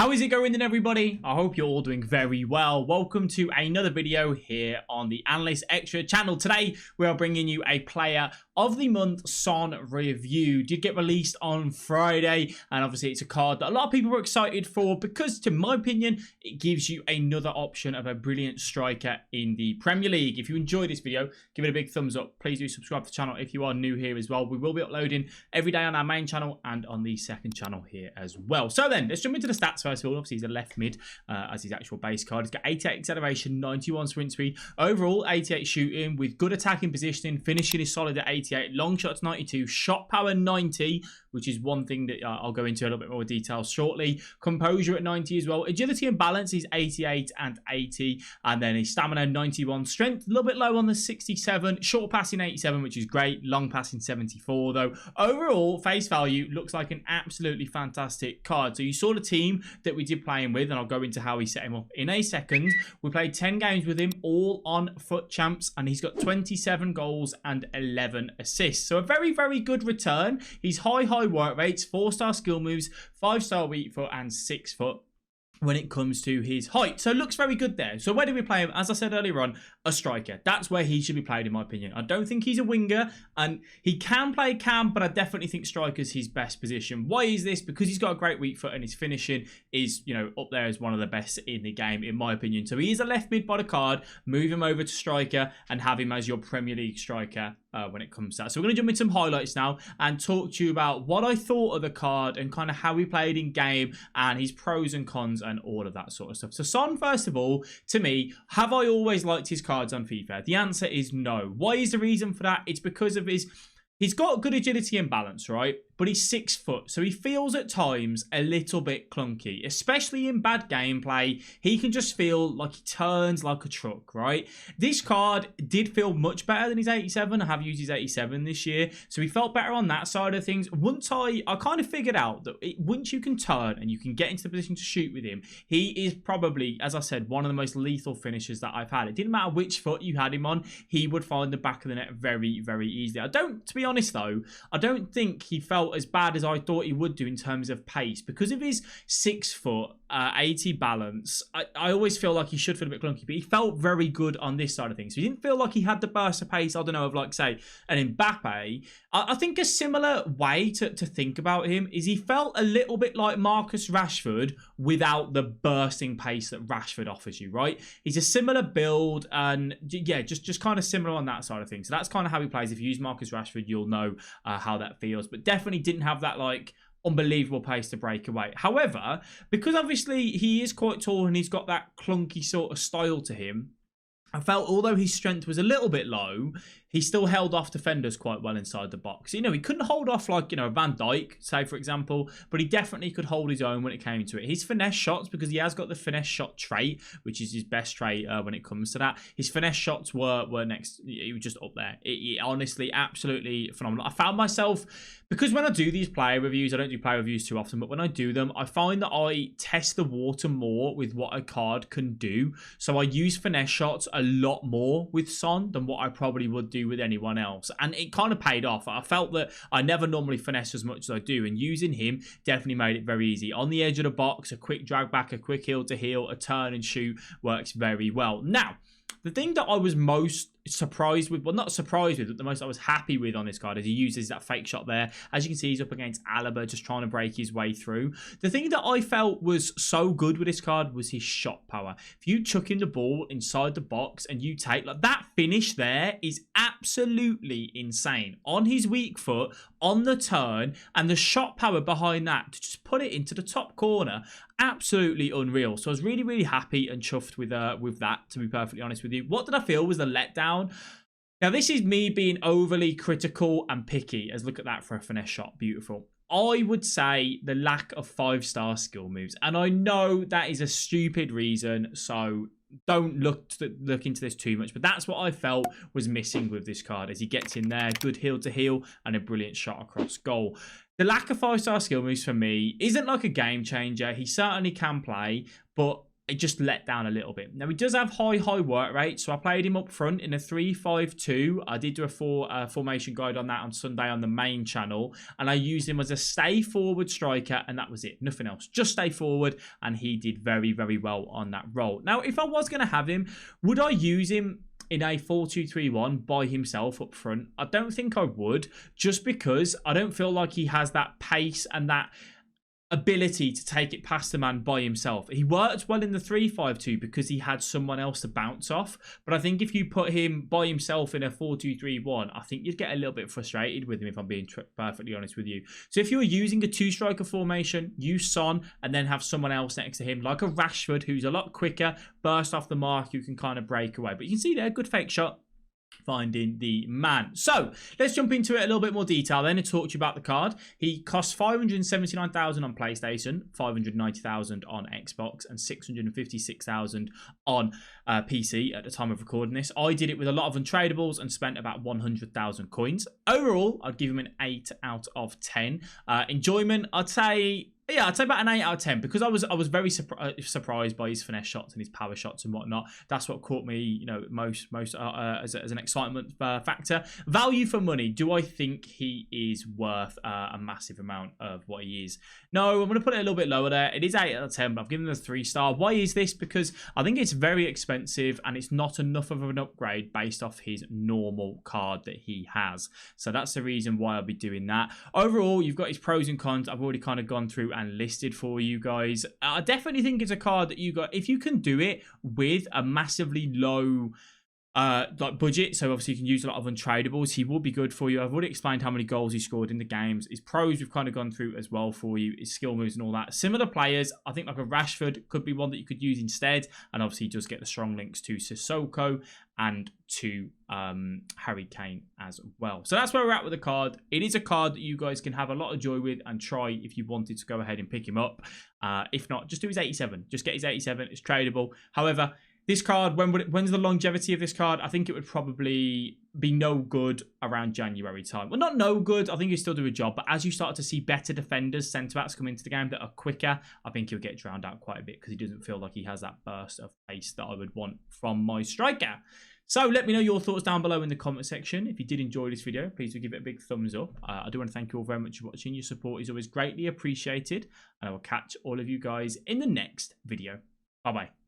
How is it going then, everybody? I hope you're all doing very well. Welcome to another video here on the Analyst Extra channel. Today, we are bringing you a player of the month Son review. Did get released on Friday, and obviously it's a card that a lot of people were excited for because, to my opinion, it gives you another option of a brilliant striker in the Premier League. If you enjoyed this video, give it a big thumbs up. Please do subscribe to the channel if you are new here as well. We will be uploading every day on our main channel and on the second channel here as well. So then, let's jump into the stats first of all. Obviously, he's a left mid as his actual base card. He's got 88 acceleration, 91 sprint speed, overall 88 shooting with good attacking positioning. Finishing is solid at 88, long shots 92, shot power 90, which is one thing that I'll go into a little bit more detail shortly. Composure at 90 as well. Agility and balance is 88 and 80, and then his stamina 91. Strength a little bit low on the 67. Short passing 87, which is great. Long passing 74 though. Overall, face value looks like an absolutely fantastic card. So you saw the team that we did play him with, and I'll go into how he set him up in a second. We played 10 games with him, all on FUT Champs, and he's got 27 goals and 11 assists. So a very, very good return. He's high work rates, 4-star skill moves, 5-star weak foot, and 6 foot when it comes to his height. So it looks very good there. So where do we play him? As I said earlier on, a striker. That's where he should be played, in my opinion. I don't think he's a winger, and he can play cam, but I definitely think striker's his best position. Why is this? Because he's got a great weak foot, and his finishing is, you know, up there as one of the best in the game, in my opinion. So he is a left mid by the card. Move him over to striker and have him as your Premier League striker when it comes to that. So we're going to jump into some highlights now and talk to you about what I thought of the card and kind of how he played in game and his pros and cons and all of that sort of stuff. So Son, first of all, to me, have I always liked his cards on FIFA? The answer is no. Why is the reason for that? It's because of he's got good agility and balance, right? But he's 6 foot, so he feels at times a little bit clunky, especially in bad gameplay. He can just feel like he turns like a truck, right? This card did feel much better than his 87. I have used his 87 this year, so he felt better on that side of things. Once I kind of figured out that once you can turn and you can get into the position to shoot with him, he is probably, as I said, one of the most lethal finishers that I've had. It didn't matter which foot you had him on, he would find the back of the net very, very easily. To be honest though, I don't think he felt as bad as I thought he would do in terms of pace. Because of his 6 foot, 80 balance, I always feel like he should feel a bit clunky, but he felt very good on this side of things. So he didn't feel like he had the burst of pace, I don't know, of like, say, an Mbappe. I think a similar way to think about him is he felt a little bit like Marcus Rashford without the bursting pace that Rashford offers you, right? He's a similar build, and yeah, just kind of similar on that side of things. So that's kind of how he plays. If you use Marcus Rashford, you'll know how that feels, but definitely didn't have that like unbelievable pace to break away. However, because obviously he is quite tall and he's got that clunky sort of style to him, I felt although his strength was a little bit low, he still held off defenders quite well inside the box. You know, he couldn't hold off like, you know, Van Dijk, say, for example, but he definitely could hold his own when it came to it. His finesse shots, because he has got the finesse shot trait, which is his best trait when it comes to that. His finesse shots were next, he was just up there. It honestly, absolutely phenomenal. I found myself, because when I do these player reviews, I don't do player reviews too often, but when I do them, I find that I test the water more with what a card can do. So I use finesse shots a lot more with Son than what I probably would do with anyone else, and it kind of paid off. I felt that I never normally finesse as much as I do, and using him definitely made it very easy. On the edge of the box, a quick drag back, a quick heel to heel, a turn and shoot works very well. Now, the thing that I was most surprised with, well, not surprised with, but the most I was happy with on this card is he uses that fake shot there. As you can see, he's up against Alaba, just trying to break his way through. The thing that I felt was so good with this card was his shot power. If you chuck in the ball inside the box and you take, like, that finish there is absolutely insane. On his weak foot, on the turn, and the shot power behind that to just put it into the top corner, absolutely unreal. So I was really, really happy and chuffed with that, to be perfectly honest with you. What did I feel was the letdown? Now, this is me being overly critical and picky, as look at that for a finesse shot. Beautiful. I would say the lack of 5-star skill moves. And I know that is a stupid reason, so don't look into this too much, but that's what I felt was missing with this card as he gets in there, good heel to heel, and a brilliant shot across goal. The lack of 5-star skill moves for me isn't like a game changer. He certainly can play, but it just let down a little bit. Now, he does have high work rate, so I played him up front in a 3-5-2. I did do a formation guide on that on Sunday on the main channel, and I used him as a stay forward striker, and that was it. Nothing else. Just stay forward, and he did very, very well on that role. Now, if I was going to have him, would I use him in a 4-2-3-1 by himself up front? I don't think I would, just because I don't feel like he has that pace and that ability to take it past the man by himself. He worked well in the 3-5-2 because he had someone else to bounce off. But I think if you put him by himself in a 4-2-3-1, I think you'd get a little bit frustrated with him, if I'm being perfectly honest with you. So if you were using a two-striker formation, use Son and then have someone else next to him, like a Rashford, who's a lot quicker, burst off the mark, you can kind of break away. But you can see there, good fake shot, finding the man. So let's jump into it a little bit more detail then and talk to you about the card. He costs 579,000 on PlayStation, 590,000 on Xbox, and 656,000 on PC at the time of recording this. I did it with a lot of untradables and spent about 100,000 coins. Overall, I'd give him an 8 out of 10. Enjoyment, I'd say about an 8 out of 10 because I was very surprised by his finesse shots and his power shots and whatnot. That's what caught me, you know, most as an excitement factor. Value for money. Do I think he is worth a massive amount of what he is? No, I'm going to put it a little bit lower there. It is 8 out of 10, but I've given him a 3-star. Why is this? Because I think it's very expensive and it's not enough of an upgrade based off his normal card that he has. So that's the reason why I'll be doing that. Overall, you've got his pros and cons. I've already kind of gone through and listed for you guys. I definitely think it's a card that you got, if you can do it with a massively low like budget, so obviously you can use a lot of untradables, he will be good for you. I've already explained how many goals he scored in the games. His pros we've kind of gone through as well for you, his skill moves and all that. Similar players, I think like a Rashford could be one that you could use instead, and obviously he does get the strong links to Sissoko and to Harry Kane as well. So that's where we're at with the card. It is a card that you guys can have a lot of joy with and try if you wanted to go ahead and pick him up. If not, just do his 87. Just get his 87. It's tradable. However, this card, when's the longevity of this card? I think it would probably be no good around January time. Well, not no good. I think he'll still do a job. But as you start to see better defenders, centre-backs come into the game that are quicker, I think he'll get drowned out quite a bit because he doesn't feel like he has that burst of pace that I would want from my striker. So let me know your thoughts down below in the comment section. If you did enjoy this video, please do give it a big thumbs up. I do want to thank you all very much for watching. Your support is always greatly appreciated. And I will catch all of you guys in the next video. Bye-bye.